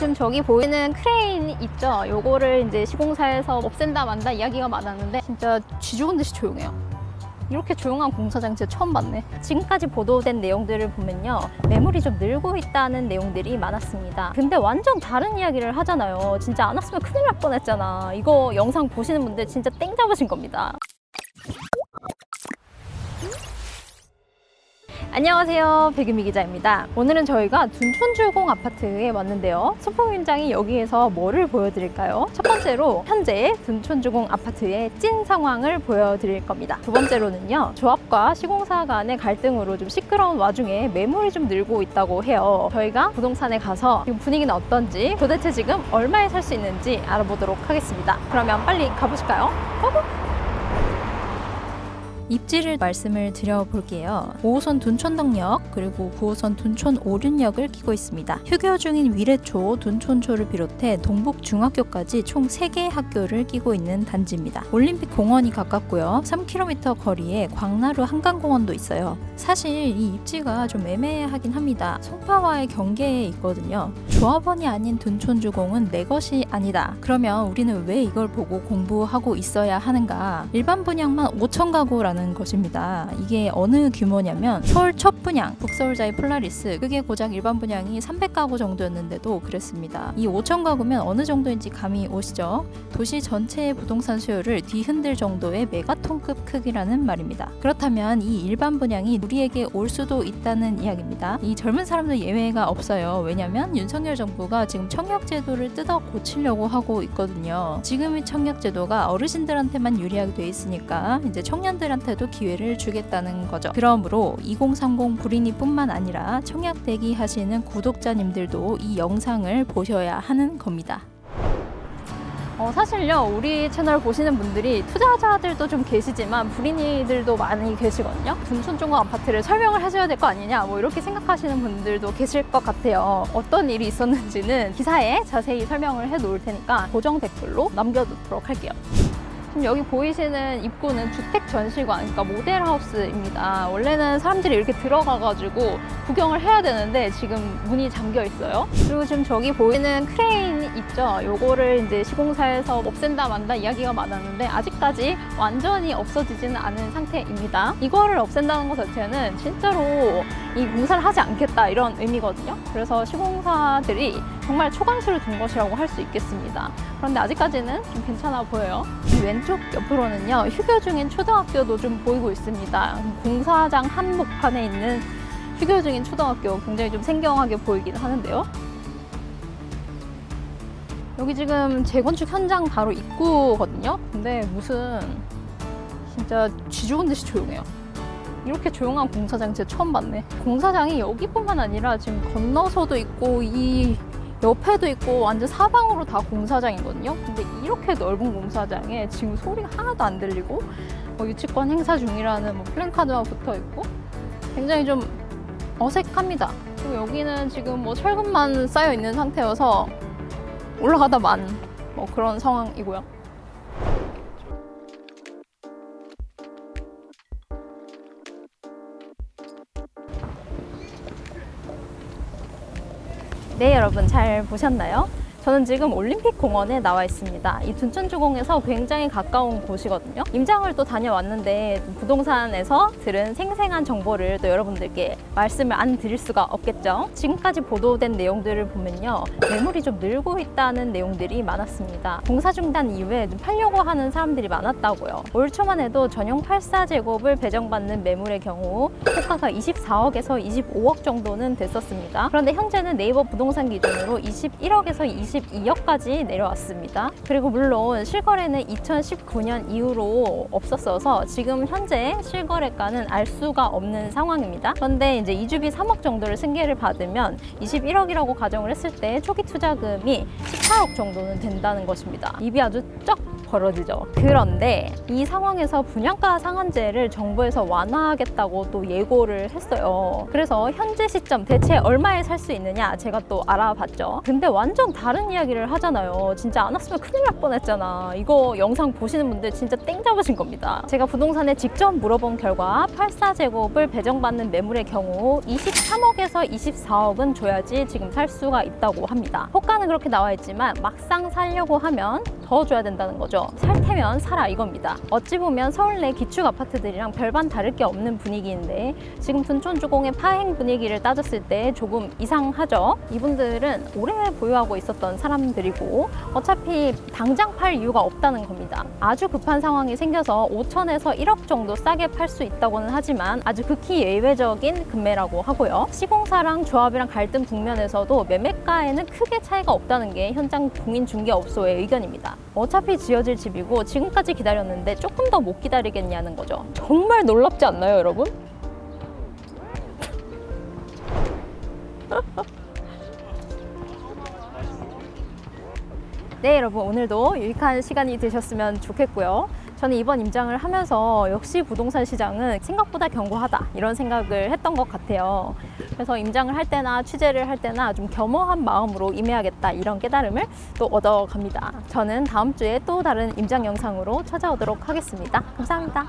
지금 저기 보이는 크레인 있죠? 요거를 이제 시공사에서 없앤다 만다 이야기가 많았는데 진짜 쥐 죽은 듯이 조용해요. 이렇게 조용한 공사장 진짜 처음 봤네. 지금까지 보도된 내용들을 보면요, 매물이 좀 늘고 있다는 내용들이 많았습니다. 근데 완전 다른 이야기를 하잖아요. 진짜 안 왔으면 큰일 날 뻔했잖아. 이거 영상 보시는 분들 진짜 땡 잡으신 겁니다. 안녕하세요, 백유미 기자입니다. 오늘은 저희가 둔촌주공 아파트에 왔는데요, 소품위원장이 여기에서 뭐를 보여드릴까요? 첫 번째로 현재 둔촌주공 아파트의 찐 상황을 보여드릴 겁니다. 두 번째로는요, 조합과 시공사 간의 갈등으로 좀 시끄러운 와중에 매물이 좀 늘고 있다고 해요. 저희가 부동산에 가서 지금 분위기는 어떤지, 도대체 지금 얼마에 살 수 있는지 알아보도록 하겠습니다. 그러면 빨리 가보실까요? 고고! 입지를 말씀을 드려볼게요. 5호선 둔촌덕역 그리고 9호선 둔촌 오륜역을 끼고 있습니다. 휴교 중인 위례초, 둔촌초를 비롯해 동북중학교까지 총 3개의 학교를 끼고 있는 단지입니다. 올림픽 공원이 가깝고요. 3km 거리에 광나루 한강공원도 있어요. 사실 이 입지가 좀 애매하긴 합니다. 송파와의 경계에 있거든요. 조합원이 아닌 둔촌주공은 내 것이 아니다. 그러면 우리는 왜 이걸 보고 공부하고 있어야 하는가? 일반 분양만 5천 가구라는 것입니다. 이게 어느 규모냐면 서울 첫 분양, 북서울자이 폴라리스, 그게 고작 일반 분양이 300가구 정도였는데도 그랬습니다. 이 5천 가구면 어느 정도인지 감이 오시죠? 도시 전체의 부동산 수요를 뒤흔들 정도의 메가톤급 크기라는 말입니다. 그렇다면 이 일반 분양이 우리에게 올 수도 있다는 이야기입니다. 이 젊은 사람들 예외가 없어요. 왜냐면 윤석열 정부가 지금 청약제도를 뜯어 고치려고 하고 있거든요. 지금의 청약제도가 어르신들한테만 유리하게 돼 있으니까 이제 청년들한테도 기회를 주겠다는 거죠. 그러므로 2030 불인이 뿐만 아니라 청약 대기하시는 구독자님들도 이 영상을 보셔야 하는 겁니다. 사실요, 우리 채널 보시는 분들이 투자자들도 좀 계시지만 불인이들도 많이 계시거든요. 둔촌주공 아파트를 설명을 해줘야 될 거 아니냐, 뭐 이렇게 생각하시는 분들도 계실 것 같아요. 어떤 일이 있었는지는 기사에 자세히 설명을 해 놓을 테니까 고정 댓글로 남겨두도록 할게요. 지금 여기 보이시는 입구는 주택 전시관, 그러니까 모델하우스입니다. 원래는 사람들이 이렇게 들어가가지고 구경을 해야 되는데 지금 문이 잠겨 있어요. 그리고 지금 저기 보이는 크레인 있죠? 요거를 이제 시공사에서 없앤다 만다 이야기가 많았는데 아직까지 완전히 없어지지는 않은 상태입니다. 이거를 없앤다는 것 자체는 진짜로 이 공사를 하지 않겠다 이런 의미거든요. 그래서 시공사들이 정말 초강수를 둔 것이라고 할 수 있겠습니다. 그런데 아직까지는 좀 괜찮아 보여요. 이 왼쪽 옆으로는요, 휴교 중인 초등학교도 좀 보이고 있습니다. 공사장 한복판에 있는 휴교 중인 초등학교, 굉장히 좀 생경하게 보이긴 하는데요. 여기 지금 재건축 현장 바로 입구거든요. 근데 무슨 진짜 쥐 죽은 듯이 조용해요. 이렇게 조용한 공사장 진짜 처음 봤네. 공사장이 여기뿐만 아니라 지금 건너서도 있고 이 옆에도 있고 완전 사방으로 다 공사장이거든요. 근데 이렇게 넓은 공사장에 지금 소리가 하나도 안 들리고 유치권 행사 중이라는 플랜카드가 붙어 있고 굉장히 좀 어색합니다. 그리고 여기는 지금 철근만 쌓여 있는 상태여서 올라가다 만 그런 상황이고요. 네, 여러분 잘 보셨나요? 저는 지금 올림픽 공원에 나와 있습니다. 이 둔촌주공에서 굉장히 가까운 곳이거든요. 임장을 또 다녀왔는데 부동산에서 들은 생생한 정보를 또 여러분들께 말씀을 안 드릴 수가 없겠죠. 지금까지 보도된 내용들을 보면요, 매물이 좀 늘고 있다는 내용들이 많았습니다. 공사 중단 이후에 좀 팔려고 하는 사람들이 많았다고요. 올 초만 해도 전용 84제곱을 배정받는 매물의 경우 호가가 24억에서 25억 정도는 됐었습니다. 그런데 현재는 네이버 부동산 기준으로 21억에서 22억까지 내려왔습니다. 그리고 물론 실거래는 2019년 이후로 없었어서 지금 현재 실거래가는 알 수가 없는 상황입니다. 그런데 이제 이주비 3억 정도를 승계를 받으면 21억이라고 가정을 했을 때 초기 투자금이 14억 정도는 된다는 것입니다. 입이 아주 쩍 벌어지죠. 그런데 이 상황에서 분양가 상한제를 정부에서 완화하겠다고 또 예고를 했어요. 그래서 현재 시점 대체 얼마에 살 수 있느냐 제가 또 알아봤죠. 근데 완전 다른 이야기를 하잖아요. 진짜 안 왔으면 큰일 날 뻔했잖아. 이거 영상 보시는 분들 진짜 땡 잡으신 겁니다. 제가 부동산에 직접 물어본 결과 84제곱을 배정받는 매물의 경우 23억에서 24억은 줘야지 지금 살 수가 있다고 합니다. 호가는 그렇게 나와 있지만 막상 살려고 하면 더 줘야 된다는 거죠. 살 테면 사라 이겁니다. 어찌 보면 서울 내 기축 아파트들이랑 별반 다를 게 없는 분위기인데 지금 둔촌주공의 파행 분위기를 따졌을 때 조금 이상하죠. 이분들은 오래 보유하고 있었던 사람들이고 어차피 당장 팔 이유가 없다는 겁니다. 아주 급한 상황이 생겨서 5천에서 1억 정도 싸게 팔 수 있다고는 하지만 아주 극히 예외적인 금매라고 하고요. 시공사랑 조합이랑 갈등 국면에서도 매매가에는 크게 차이가 없다는 게 현장 공인중개업소의 의견입니다. 어차피 지어질 집이고 지금까지 기다렸는데 조금 더 못 기다리겠냐는 거죠. 정말 놀랍지 않나요, 여러분? 네, 여러분 오늘도 유익한 시간이 되셨으면 좋겠고요. 저는 이번 임장을 하면서 역시 부동산 시장은 생각보다 견고하다 이런 생각을 했던 것 같아요. 그래서 임장을 할 때나 취재를 할 때나 좀 겸허한 마음으로 임해야겠다 이런 깨달음을 또 얻어갑니다. 저는 다음 주에 또 다른 임장 영상으로 찾아오도록 하겠습니다. 감사합니다.